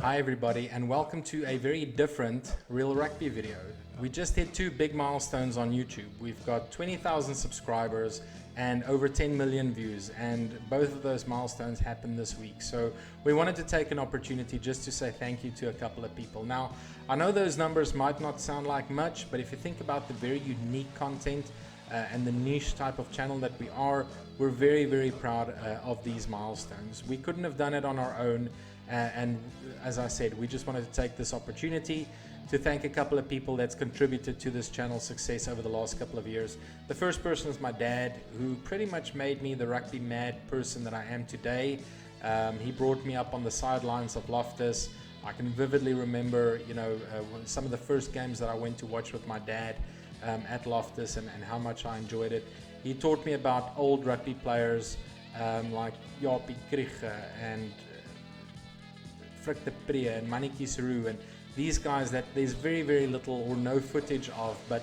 Hi everybody, and welcome to a very different Real Rugby video. We just hit two big milestones on YouTube. We've got 20,000 subscribers and over 10 million views, and both of those milestones happened this week. So we wanted to take an opportunity just to say thank you to a couple of people. Now, I know those numbers might not sound like much, but if you think about the very unique content and the niche type of channel that we are, we're very, very proud of these milestones. We couldn't have done it on our own. And as I said, we just wanted to take this opportunity to thank a couple of people that's contributed to this channel's success over the last couple of years. The first person is my dad, who pretty much made me the rugby mad person that I am today. He brought me up on the sidelines of Loftus. I can vividly remember, some of the first games that I went to watch with my dad at Loftus and how much I enjoyed it. He taught me about old rugby players like Jaapie Kriege and Frick de Pre and Mannetjie Seroux, and these guys that there's very, very little or no footage of, but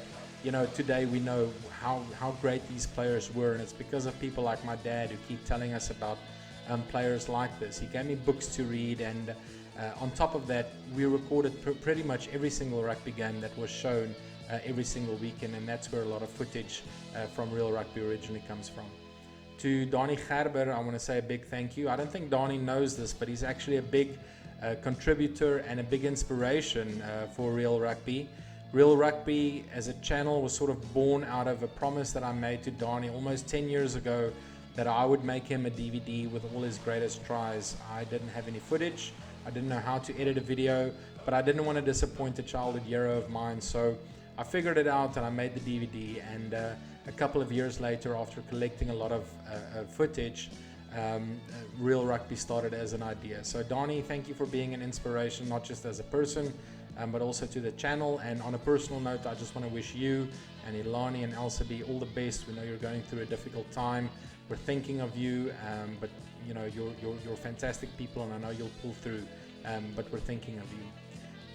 today we know how great these players were, and it's because of people like my dad who keep telling us about players like this. He gave me books to read, and on top of that, we recorded pretty much every single rugby game that was shown every single weekend, and that's where a lot of footage from Real Rugby originally comes from. To Donnie Gerber, I want to say a big thank you. I don't think Donnie knows this, but he's actually a big contributor and a big inspiration for Real Rugby. Real Rugby as a channel was sort of born out of a promise that I made to Donnie almost 10 years ago that I would make him a DVD with all his greatest tries. I didn't have any footage, I didn't know how to edit a video, but I didn't want to disappoint a childhood hero of mine, so I figured it out and I made the DVD, and a couple of years later, after collecting a lot of footage, Real Rugby started as an idea. So Donnie, thank you for being an inspiration, not just as a person, but also to the channel. And on a personal note, I just want to wish you and Ilani and Elsabe all the best. We know you're going through a difficult time. We're thinking of you, but you're fantastic people, and I know you'll pull through, but we're thinking of you.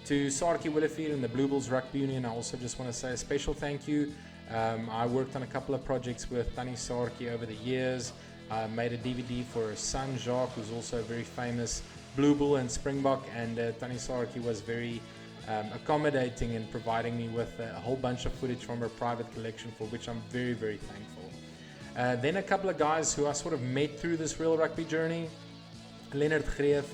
To Saartjie Willefeer and the Blue Bulls Rugby Union, I also just want to say a special thank you. I worked on a couple of projects with Tannie Saartjie over the years. I made a DVD for her son Jacques, who's also a very famous Blue Bull and Springbok, and Tannie Saartjie was very accommodating in providing me with a whole bunch of footage from her private collection, for which I'm very, very thankful. Then a couple of guys who I sort of met through this Real Rugby journey: Leonard Greef,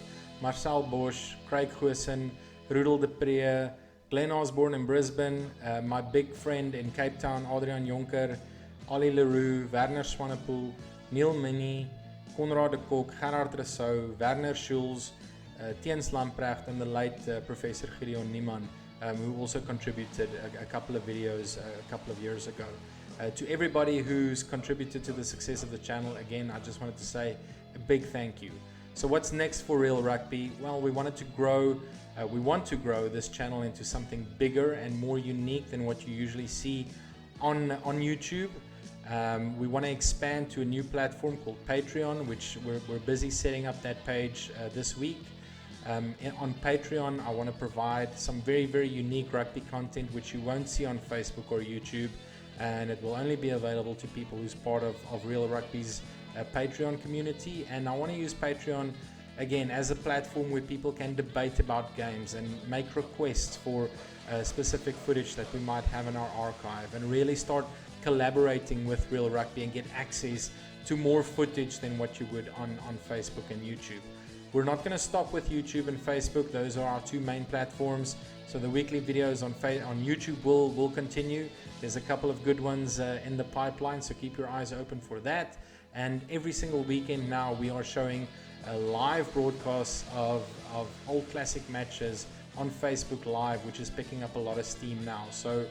Marcel Bosch, Craig Goosen, Rudel de Pre, Glenn Osborne in Brisbane, my big friend in Cape Town, Adrian Jonker, Ali Leroux, Werner Swanepoel, Neil Minnie, Conrad de Kok, Gerard Rousseau, Werner Schulz, Tiens Lamprecht, and the late Professor Gideon Niemann, who also contributed a couple of videos a couple of years ago. To everybody who's contributed to the success of the channel, again, I just wanted to say a big thank you. So what's next for Real Rugby? Well, we want to grow this channel into something bigger and more unique than what you usually see on YouTube. We want to expand to a new platform called Patreon, which we're busy setting up that page this week. On Patreon, I want to provide some very, very unique rugby content which you won't see on Facebook or YouTube, and it will only be available to people who's part of Real Rugby's Patreon community. And I want to use Patreon again as a platform where people can debate about games and make requests for specific footage that we might have in our archive, and really start collaborating with Real Rugby and get access to more footage than what you would on Facebook and YouTube. We're not going to stop with YouTube and Facebook. Those are our two main platforms. So the weekly videos on YouTube will continue. There's a couple of good ones in the pipeline, so keep your eyes open for that. And every single weekend now we are showing live broadcasts of old classic matches on Facebook Live, which is picking up a lot of steam now. So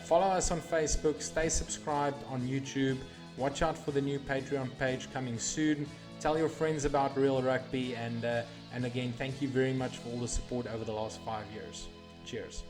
follow us on Facebook, stay subscribed on YouTube, watch out for the new Patreon page coming soon. Tell your friends about Real Rugby, and again, thank you very much for all the support over the last 5 years. Cheers.